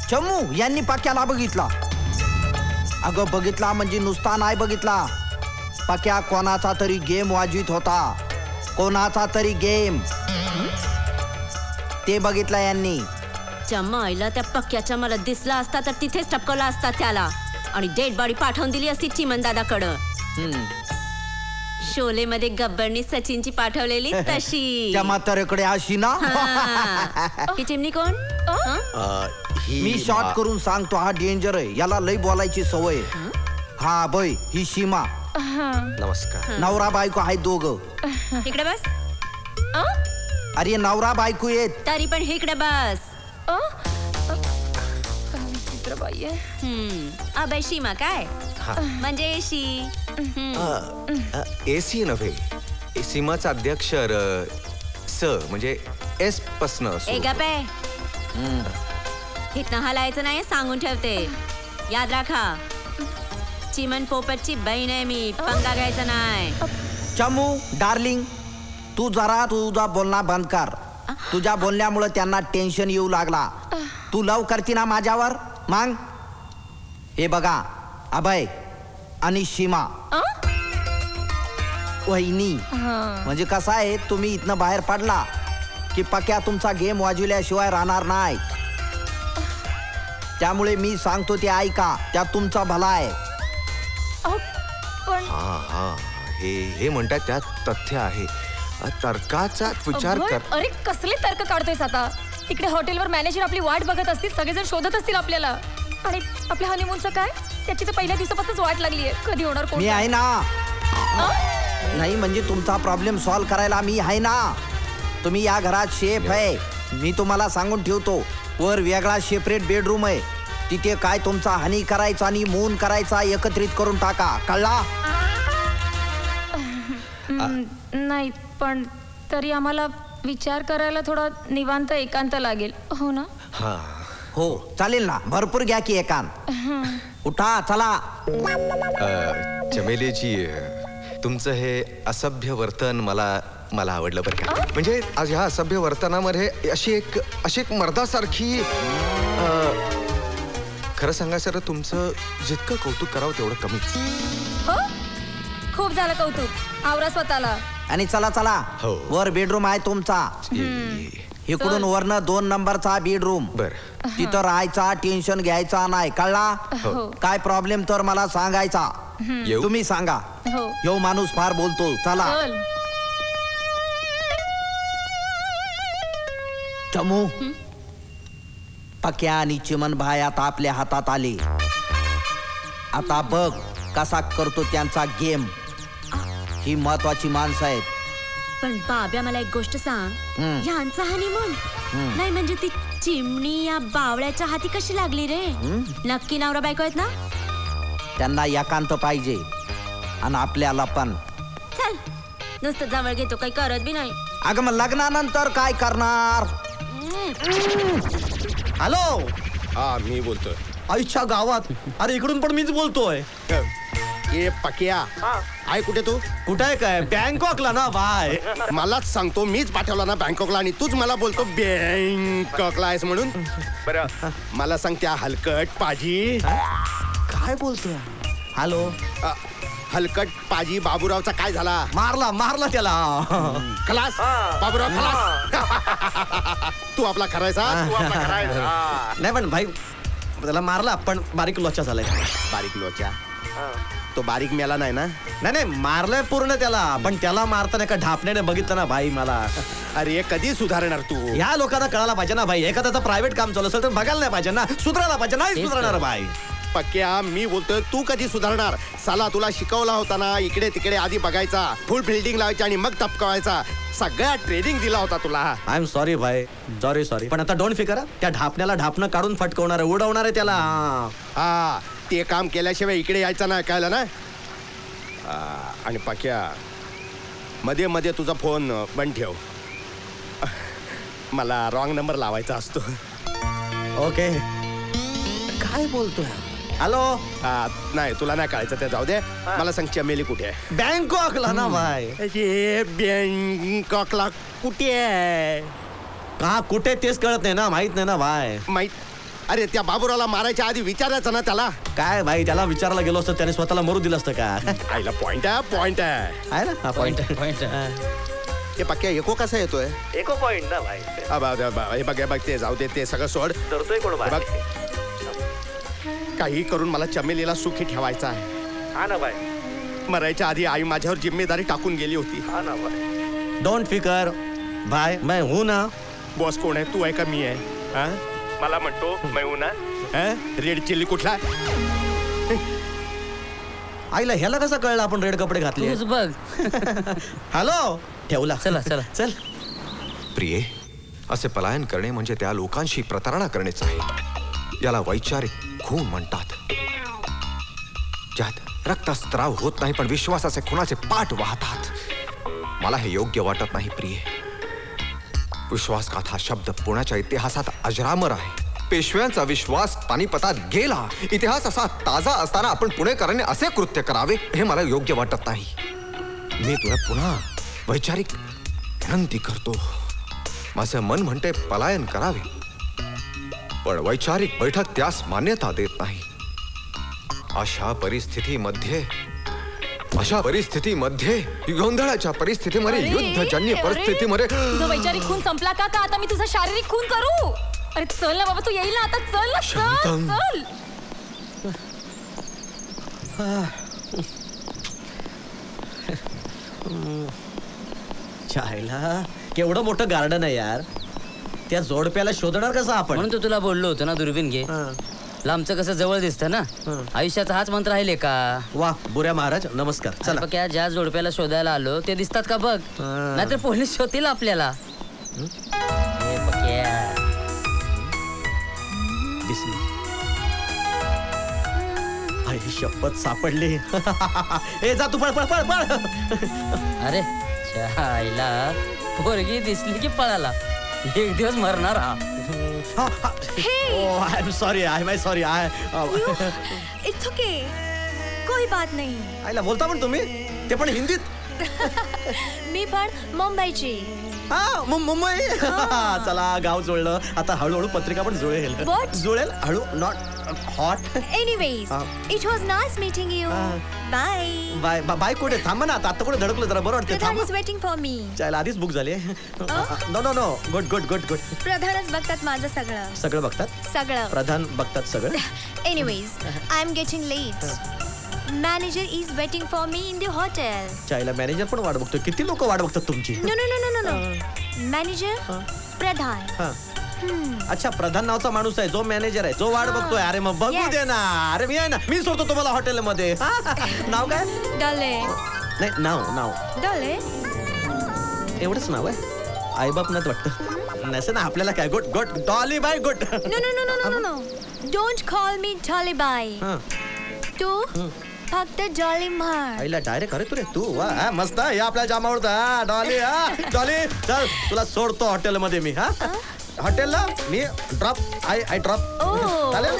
चमू यांनी पाक्याला बघितला. अगं बघितला म्हणजे नुसता नाही बघितला. पाक्या कोणाचा तरी गेम वाजवीत होता. कोणाचा तरी गेम ते बघितला यांनी. चम्माईला त्या पक्क्याच्या मला दिसला असता तर तिथेच टपकवला असता त्याला आणि डेड बॉडी पाठवून दिली असती चिमन दादाकडं. शोले मध्ये गब्बरनी सचिनची पाठवलेली तशी. त्या म्हाताऱ्याकडे अशी ना. ही चिमणी कोण? मी शॉर्ट करून सांगतो, हा डेंजर आहे. याला लई बोलायची सवय. हा बय ही सीमा. नमस्कार. नवरा बायको आहे दोघं. इकडे बस. अरे नवरा बायको येत तरी पण इकडे बस. अबे सीमा काय म्हणजे एशी. एसी नव्हे, सीमाचा अध्यक्ष स म्हणजे एस पासन. इथनं हलायचं नाही सांगून ठेवते. याद राखा, चिमन पोपटची बहीण आहे मी. पंगा घ्यायचा नाही. चमू डार्लिंग, तू जरा तुझा बोलणं बंद कर. तुझ्या बोलण्यामुळे त्यांना टेन्शन येऊ लागला. तू लव करती ना माझ्यावर मग. हे बघा अभय आणि सीमा वहिनी, म्हणजे कसं आहे, तुम्ही इथनं बाहेर पडला की पक्या तुमचा गेम वाजविल्याशिवाय राहणार नाही. त्यामुळे मी सांगतो ते ऐका, त्यात तुमचा भला आहे. हे म्हणतात त्यात तथ्य आहे. तर्काचा विचार कर. अरे कसले तर्क काढतोयस आता? तिकडे हॉटेलवर मॅनेजर आपली वाट बघत असतील, सगळेजण शोधत असतील आपल्याला. आणि आपल्या हनीमूनचं काय? त्याची तर पहिल्या दिवसापासूनच वाट लागली आहे. कधी होणार कोण? मी आहे ना. नाही म्हणजे तुमचा प्रॉब्लेम सॉल्व्ह करायला मी आहे ना. तुम्ही या घरात शेफ आहे. मी तुम्हाला सांगून ठेवतो, वर वेगळा सेपरेट बेडरूम आहे. तिथे काय तुमचा हनी करायचा आणि मून करायचा एकत्रित करून टाका, कळला? नाही पण तरी आम्हाला विचार करायला थोडा निवांत एकांत लागेल. हो ना? हो चालेल ना. भरपूर घ्या की एकांत. उठा चला. चमेलीजी, तुमचं हे असभ्य वर्तन मला आवडलं बरं का. म्हणजे आज ह्या असभ्य वर्तनामध्ये अशी एक मर्दासारखी, खरं सांगायचं तर तुमचं जितकं कौतुक करावं तेवढं कमीच. हो, खूप झालं कौतुक. आवरा स्वतःला. आणि चला चला. वर बेडरूम आहे तुमचा. इकडून वरनं 2 नंबरचा बेडरूम. तिथं राहायचा, टेन्शन घ्यायचा नाही, कळला? काय प्रॉब्लेम तर मला सांगायचा. तुम्ही सांगा. यो माणूस फार बोलतो. चला. चमू, पक्या आणि चिमन भाई आता आपल्या हातात आले. आता बघ कसा करतो त्यांचा गेम. ही महत्वाची माणसं आहेत. पण बाब्या मला एक गोष्ट सांग, ह्यांचा हनीमून नाही म्हणजे ती चिमणी या बावळ्याच्या हाती कशी लागली रे? नक्की नवरा बायको आहेत ना? त्यांना एकांत पाहिजे आणि आपल्याला पण. चल, नुसतं जवळ घेतो, काही करत बी नाही. अगं मग लग्नानंतर काय करणार? हॅलो. मी बोलतोय. आईच्या गावात. अरे इकडून पण मीच बोलतोय. ये पक्या, आहे कुठे तू? कुठे आहे काय? बँकॉकला ना बाय. मलाच सांगतो, मीच पाठवला ना बँकॉकला आणि तूच मला बोलतो बँकॉकला आहेस म्हणून. बरं मला सांग, त्या हलकट पाजी काय बोलतोय? हॅलो. हलकट पाजी बाबूरावचा काय झाला? मारला त्याला. खलास बाबूराव, खलास. तू आपला करायचा. नाही पण भाई त्याला मारला, पण बारीक लोचा झालाय. बारीक लोचा? तो बारीक मेला नाही ना? नाही मारलंय पूर्ण त्याला, पण त्याला मारताना एका ढापण्याने बघितलं ना भाई मला. अरे कधी सुधारणार तू? ह्या लोकांना कळायला पाहिजे ना भाई. एखाद्याचं प्रायव्हेट काम चालू असेल तर बघायला नाही पाहिजे ना, सुधारायला पाहिजे. नाही सुधारणार भाई. पक्या मी बोलतोय, तू कधी सुधारणार? साला तुला शिकवला होता ना, इकडे तिकडे आधी बघायचा, फुल फिल्डिंग लावायची आणि मग टपकवायचा. सगळ्या ट्रेनिंग दिला होता तुला. आय एम सॉरी भाई, सॉरी. पण आता डोंट फिकर. त्या ढापण्याला ढापणं काढून फटकवणार आहे, उडवणार आहे त्याला. हा, ते काम केल्याशिवाय इकडे यायचं नाही, कळलं ना? आणि पक्या, मध्ये मध्ये तुझा फोन बंद ठेव. मला रॉंग नंबर लावायचा असतो. ओके. काय बोलतोय? हॅलो नाही तुला नाही कळायचं ते जाऊ दे. मला सांग चमेली कुठे आहे? बँकॉकला ना भाई. बँकॉकला कुठे आहे? का कुठे तेच कळत नाही ना, माहित नाही ना भाई. माहित? अरे त्या बाबूरावला मारायच्या आधी विचारायचं ना त्याला. काय भाई, त्याला विचारायला गेलो असतं त्याने स्वतःला मरू दिलं असतं का? आईला पॉइंट आहे ना हा पॉइंट. हे पक्क्या एको कसा येतोय? एको पॉइंट ना भाई. हे बघ हे बघ ते जाऊ दे, ते सगळं सोड. धरतोय कोण हे बघ काही करून मला चमेलीला सुखी ठेवायचं आहे. हा ना भाई. मरायच्या आधी आई माझ्यावर जिम्मेदारी टाकून गेली होती. हा ना भाई. डोंट फिकर भाई, मैं हूं ना. बॉस कोण आहे, तू आहे का मी आहे? हा? मला म्हणतो मैं हूं ना. रेड चिल्ली कुठला? आईला ह्याला कसं कळलं आपण रेड कपडे घातले? तूच बघ. हॅलो ठेवला. चला चला चल. प्रिये, असे पलायन करणे म्हणजे त्या लोकांशी प्रतारणा करणेच आहे. याला वैचारिक खून म्हणतात, ज्यात रक्तस्त्राव होत नाही पण विश्वासाचे खुनाचे पाठ वाहतात. मला हे योग्य वाटत नाही प्रिये. विश्वासघात हा शब्द पुण्याच्या इतिहासात अजरामर आहे. पेशव्यांचा विश्वास पानिपतात गेला. इतिहास असा ताजा असताना आपण पुणेकरांनी असे कृत्य करावे हे मला योग्य वाटत नाही. मी तुला पुन्हा वैचारिक विनंती करतो. माझं मन म्हणते पलायन करावे, पण वैचारिक बैठक त्यास मान्यता देत नाही. अशा परिस्थितीमध्ये गोंधळाच्या परिस्थितीमध्ये, युद्धजन्य परिस्थितीमध्ये तुझा वैचारिक खून संपला का? आता मी तुझा शारीरिक खून करू? अरे चल ना बाबा, तू येईल ना आता. चल ना, चल चल. चायला केवढं मोठं गार्डन आहे यार. त्या जोडप्याला शोधणार कसं आपण? म्हणून तो तुला बोललो होतो ना, दुर्बीन घे. लांबचं कसं जवळ दिसतं ना. आयुष्याचा हाच मंत्र आहे का? वा बुऱ्या महाराज नमस्कार. चला क्या ज्या जोडप्याला शोधायला आलो ते दिसतात का बघ, नाहीतर पोलीस शोधतील आपल्याला. दिसली. आई शपथ सापडली. ए जा तू, पळ पळ पळ पळ. अरे आईला पोरगी दिसली की पळाला. एक दिवस मरणार हा. I am sorry. It's okay, कोई बात नाही. आईला बोलता पण तुम्ही, ते पण हिंदीत. मी पण मुंबईची. हा मुंबई. चला गाव जुळलं. आता हळूहळू पत्रिका पण जुळेल. What? जुळेल हळू. Not hot. Anyways, it was nice meeting you. Bye. Bye bye. कुठे थांबा ना, आता कुठे धडकलं जरा बरं वाटतं. प्रधान is waiting for me. चायला आधीच बुक झाली. No good good good good. प्रधानच बघतात माझं सगळं. सगळं बघतात. सगळं. प्रधान बघतात सगळं. Anyways, I'm getting late. Manager is waiting for me in the hotel. चायला मॅनेजर पण वाट बघतोय. किती लोक वाट बघतात तुमची? No. Manager, प्रधान. अच्छा, प्रधान नावचा माणूस आहे जो मॅनेजर आहे, जो वाट बघतोय. अरे मग बघू दे ना. अरे मी आहे ना, मी सोडतो तुम्हाला हॉटेलमध्ये. नाव काय? डॉले. नाही नाव डॉले. एवढंच नाव आहे? आईबाप नात वाटतं. नसे ना आपल्याला काय. Good good Dolly bye good. No. Don't call me Jolly Bye. तू फक्त जॉली म्हण. आईला डायरेक्ट. अरे तुरे तू वा मस्त. या आपल्या जाम आवडतं. डॉली डॉली चल तुला सोडतो हॉटेलमध्ये मी. हॉटेलला मी ड्रॉप. I drop. Oh. चालेल.